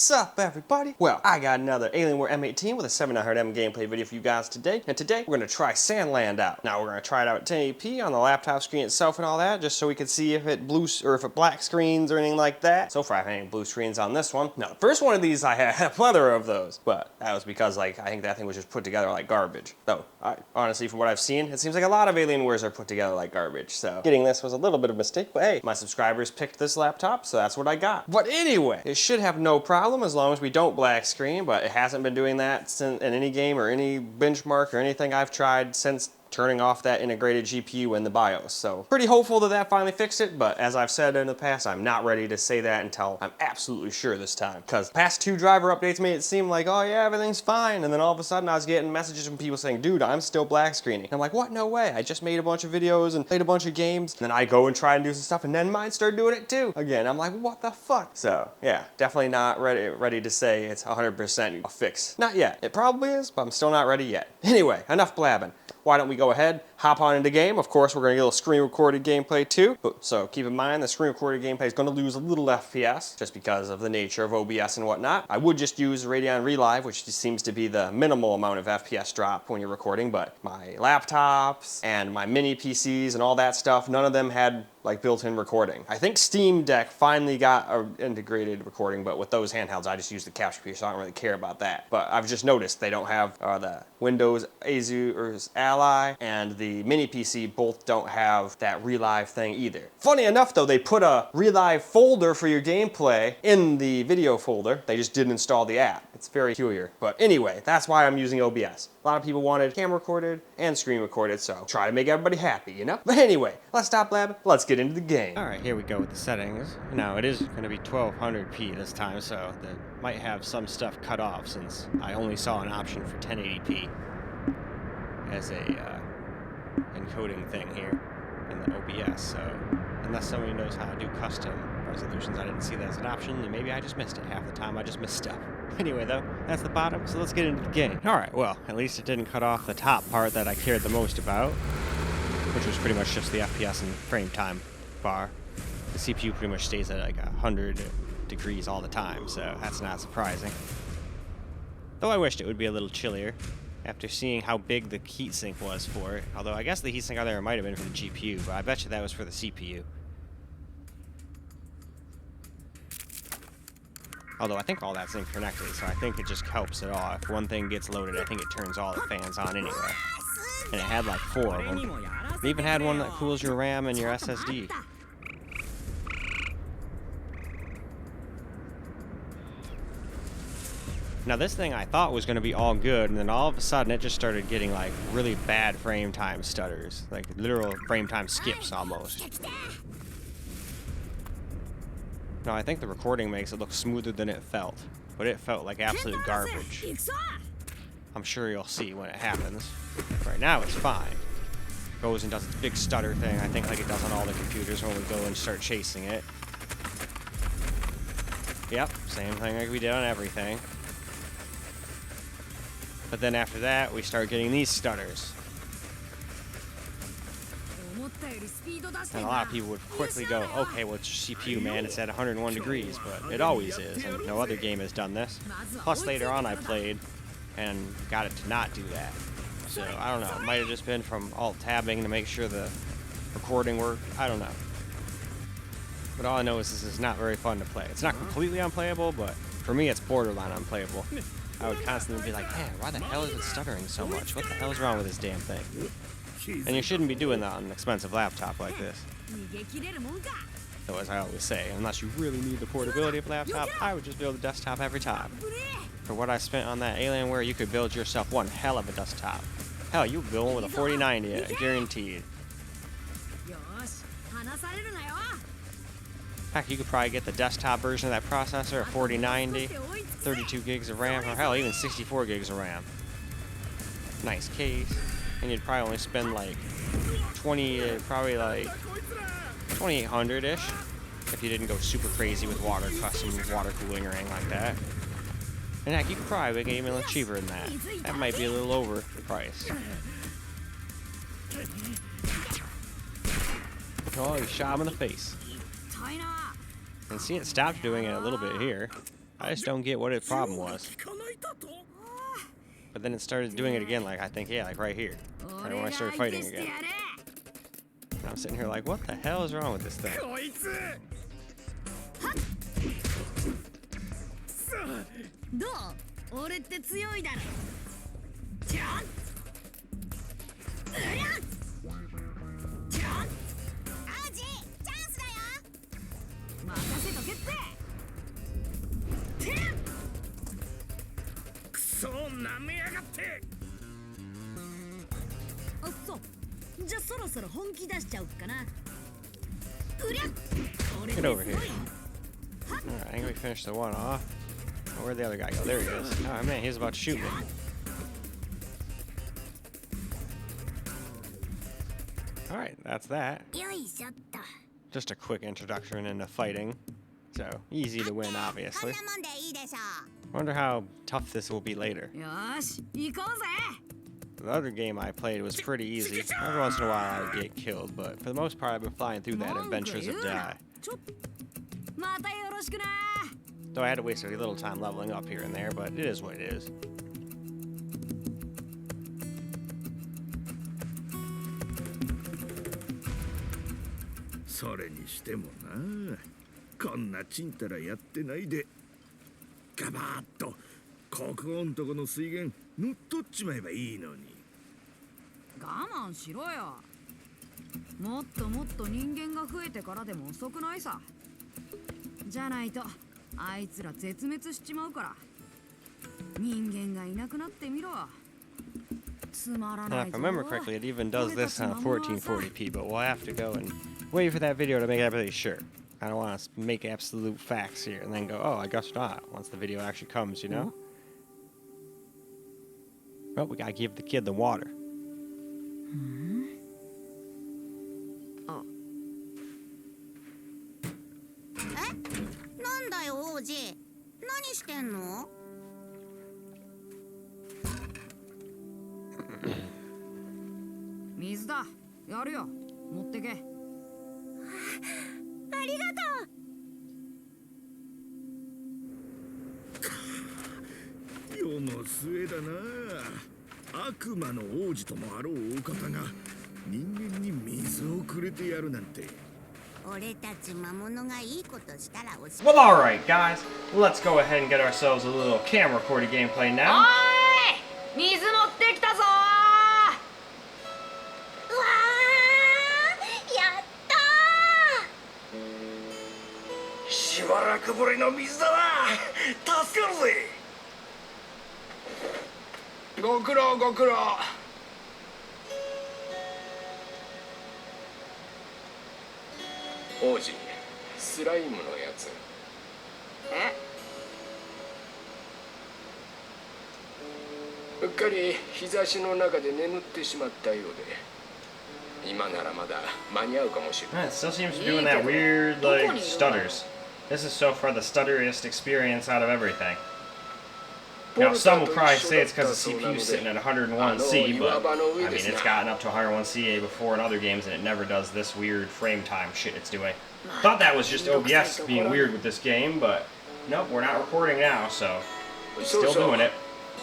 What's up, everybody? Well, I got another Alienware M18 with a 7900M gameplay video for you guys today. And today, we're going to try Sandland out. Now, we're going to try it out at 1080p on the laptop screen itself and all that, just so we can see if it black screens or anything like that. So far, I haven't any blue screens on this one. Now, the first one of these, I had a plethora of those. But that was because, I think that thing was just put together like garbage. Though, honestly, from what I've seen, it seems like a lot of Alienwares are put together like garbage. So, getting this was a little bit of a mistake. But hey, my subscribers picked this laptop, so that's what I got. But anyway, it should have no problem as long as we don't black screen, but it hasn't been doing that in any game or any benchmark or anything I've tried since turning off that integrated GPU in the BIOS. So pretty hopeful that that finally fixed it, but as I've said in the past, I'm not ready to say that until I'm absolutely sure this time. Because past two driver updates made it seem like, oh yeah, everything's fine, and then all of a sudden I was getting messages from people saying, dude, I'm still black screening. And I'm like, what? No way. I just made a bunch of videos and played a bunch of games, and then I go and try and do some stuff, and then mine started doing it too. Again, I'm like, what the fuck? So yeah, definitely not ready to say it's 100% a fix. Not yet. It probably is, but I'm still not ready yet. Anyway, enough blabbing. Why don't we go ahead, hop on into the game. Of course, we're going to get a little screen recorded gameplay too. So keep in mind the screen recorded gameplay is going to lose a little FPS just because of the nature of OBS and whatnot. I would just use Radeon Relive, which just seems to be the minimal amount of FPS drop when you're recording, but my laptops and my mini PCs and all that stuff, none of them had like built-in recording. I think Steam Deck finally got an integrated recording, but with those handhelds, I just use the capture piece, so I don't really care about that. But I've just noticed they don't have the Windows Azure's Ally and the mini PC both don't have that Relive thing either. Funny enough though, they put a Relive folder for your gameplay in the video folder. They just didn't install the app. It's very peculiar. But anyway, that's why I'm using OBS. A lot of people wanted camera recorded and screen recorded, so try to make everybody happy, you know? But anyway, let's stop blabbing. Let's get into the game. All right, here we go with the settings. Now, it is going to be 1200p this time, so that might have some stuff cut off since I only saw an option for 1080p as a encoding thing here in the OBS, so unless somebody knows how to do custom resolutions, I didn't see that as an option, and maybe I just missed it. Half the time I just missed stuff. Anyway though, that's the bottom, so let's get into the game. Alright, well, at least it didn't cut off the top part that I cared the most about, which was pretty much just the FPS and frame time bar. The CPU pretty much stays at like 100 degrees all the time, so that's not surprising. Though I wished it would be a little chillier after seeing how big the heatsink was for it. Although I guess the heatsink out there might have been for the GPU, but I bet you that was for the CPU. Although I think all that's connected, so I think it just helps it all. If one thing gets loaded, I think it turns all the fans on anyway. And it had like 4 of them. It even had one that cools your RAM and your SSD. Now this thing I thought was going to be all good, and then all of a sudden it just started getting like really bad frame time stutters. Like literal frame time skips almost. No, I think the recording makes it look smoother than it felt, but it felt like absolute garbage. I'm sure you'll see when it happens. Right now it's fine. Goes and does its big stutter thing, I think like it does on all the computers when we go and start chasing it. Yep, same thing like we did on everything. But then after that, we start getting these stutters. And a lot of people would quickly go, okay, well, it's your CPU, man, it's at 101 degrees, but it always is, and no other game has done this. Plus, later on, I played and got it to not do that. So, I don't know, it might have just been from alt-tabbing to make sure the recording worked, I don't know. But all I know is this is not very fun to play. It's not completely unplayable, but for me, it's borderline unplayable. I would constantly be like, man, why the hell is it stuttering so much? What the hell is wrong with this damn thing? And you shouldn't be doing that on an expensive laptop like this. Though, as I always say, unless you really need the portability of a laptop, I would just build a desktop every time. For what I spent on that Alienware, you could build yourself one hell of a desktop. Hell, you could build one with a 4090, guaranteed. Heck, you could probably get the desktop version of that processor, a 4090, 32 gigs of RAM, or hell, even 64 gigs of RAM. Nice case. And you'd probably only spend like probably like 2,800-ish if you didn't go super crazy with custom water cooling or anything like that. And heck, you could probably get even a little cheaper than that. That might be a little over the price. Oh, you shot him in the face. And see, it stopped doing it a little bit here. I just don't get what its problem was. But then it started doing it again, like I think, yeah, like right here. Right when I started fighting again. And I'm sitting here like, what the hell is wrong with this thing? Get over here. Alright, I think we finished the one off. Oh, where'd the other guy go? There he is. Oh man, he's about to shoot me. Alright, that's that. Just a quick introduction into fighting. So, easy to win, obviously. Wonder how tough this will be later. The other game I played was pretty easy. Every once in a while I would get killed, but for the most part I've been flying through that Adventures of Die. Though I had to waste a little time leveling up here and there, but it is what it is. Now, if I remember correctly, it even does this on 1440p, but we'll have to go and wait for that video to make absolutely sure. I don't want to make absolute facts here and then go, oh, I guess not, once the video actually comes, you know? Well, we gotta give the kid the water. Well, alright guys, let's go ahead and get ourselves a little camcorder gameplay now. It still seems to be doing that weird, like, stutters. This is so far the stutteriest experience out of everything. Now, some will probably say it's because the CPU is sitting at 101C, but, I mean, it's gotten up to 101CA before in other games, and it never does this weird frame time shit it's doing. Thought that was just OBS being weird with this game, but nope, we're not recording now, so we're still doing it.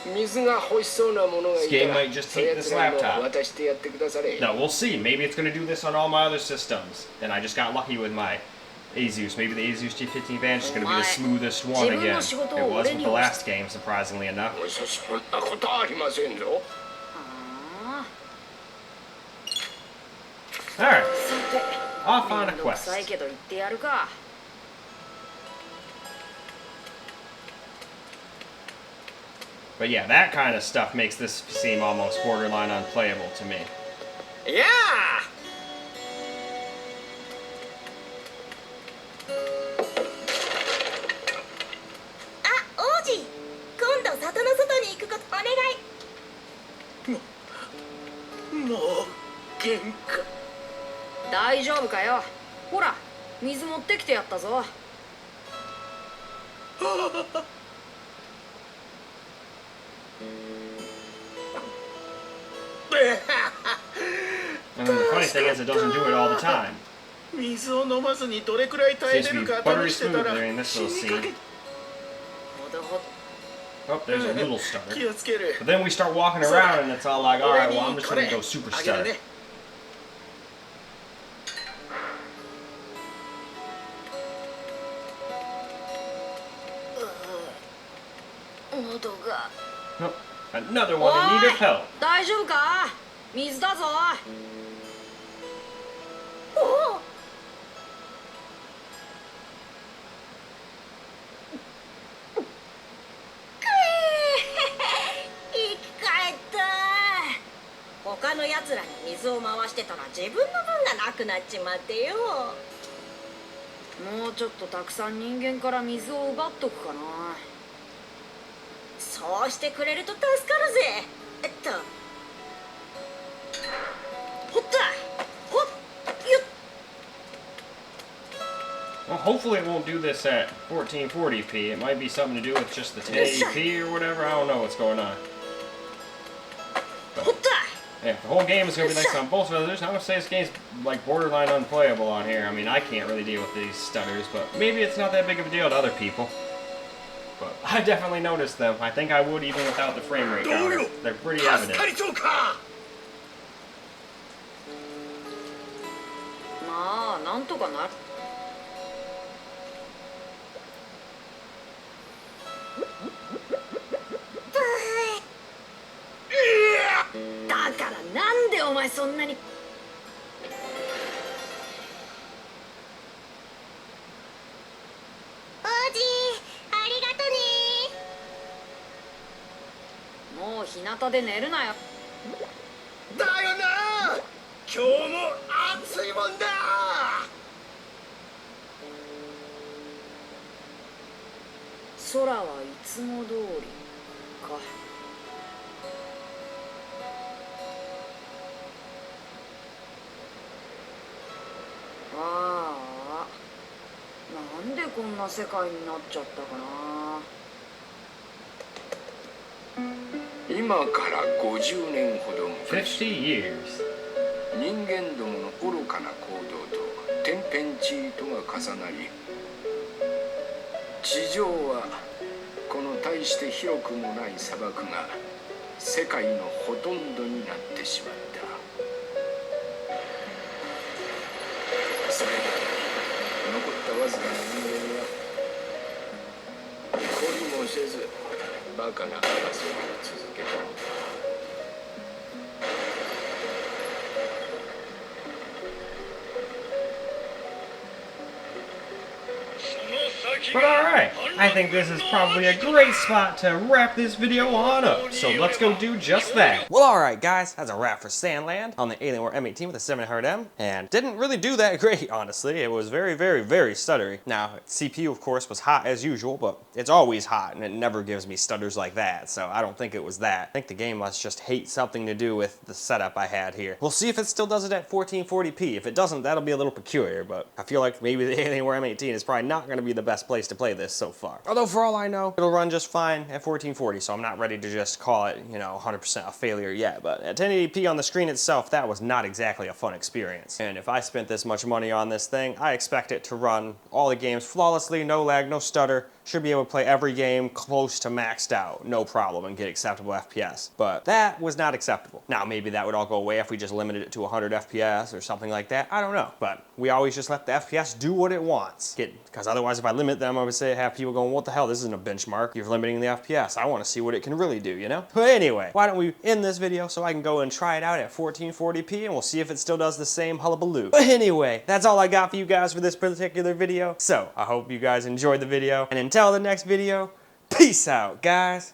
This game might just take this laptop. No, we'll see. Maybe it's going to do this on all my other systems, and I just got lucky with my Asus. Maybe the Asus G15 Advantage is going to be the smoothest one again. It was with the last game, surprisingly enough. Alright, off on a quest. But yeah, that kind of stuff makes this seem almost borderline unplayable to me. Yeah! And the funny thing is, it doesn't do it all the time. It seems to be buttery smooth during this little scene. Oh, there's a little stutter. But then we start walking around and it's all like, alright, well, I'm just gonna go super stutter. Oh, another one in need of help. 大丈夫か？水だぞ。生き返った。他の奴らに水を回してたら自分の分がなくなっちまってよ。もうちょっとたくさん人間から水を奪っとくかな。そうしてくれると助かるぜ。ほったほっよっ。 Well, hopefully it won't do this at 1440p. It might be something to do with just the 1080p or whatever. I don't know what's going on. But, yeah, the whole game is going to be nice on both others. I'm going to say this game's like borderline unplayable on here. I mean, I can't really deal with these stutters, but maybe it's not that big of a deal to other people. But I definitely noticed them. I think I would even without the frame rate counter. They're pretty evident. まあ、なんとかなる。だからなんでお前そんなに。王子、ありがとね。もう日向で寝るなよ。だよな。今日も暑いもんだ。空はいつも通りか。ああ、なんでこんな世界になっちゃったかな。今から50年ほど昔、50 years. 人間どもの愚かな行動と天変地異とが重なり、地上はこの大して広くもない砂漠が世界のほとんどになってしまった。それだけ残ったわずかな人間は懲りもせずバカな争いを続けた。But alright, I think this is probably a great spot to wrap this video on up, so let's go do just that. Well alright guys, that's a wrap for Sandland on the Alienware M18 with a 700M, and didn't really do that great honestly. It was very stuttery. Now, CPU of course was hot as usual, but it's always hot and it never gives me stutters like that, so I don't think it was that. I think the game must just hate something to do with the setup I had here. We'll see if it still does it at 1440p. If it doesn't, that'll be a little peculiar, but I feel like maybe the Alienware M18 is probably not going to be the best place to play this so far. Although for all I know, it'll run just fine at 1440, so I'm not ready to just call it, 100% a failure yet. But at 1080p on the screen itself, that was not exactly a fun experience. And if I spent this much money on this thing, I expect it to run all the games flawlessly, no lag, no stutter. Should be able to play every game close to maxed out, no problem, and get acceptable FPS. But that was not acceptable. Now, maybe that would all go away if we just limited it to 100 FPS or something like that. I don't know. But we always just let the FPS do what it wants. Because otherwise, if I limit them, I would say have people going, what the hell, this isn't a benchmark. You're limiting the FPS. I want to see what it can really do, you know? But anyway, why don't we end this video so I can go and try it out at 1440p and we'll see if it still does the same hullabaloo. But anyway, that's all I got for you guys for this particular video. So I hope you guys enjoyed the video. And until the next video, peace out, guys.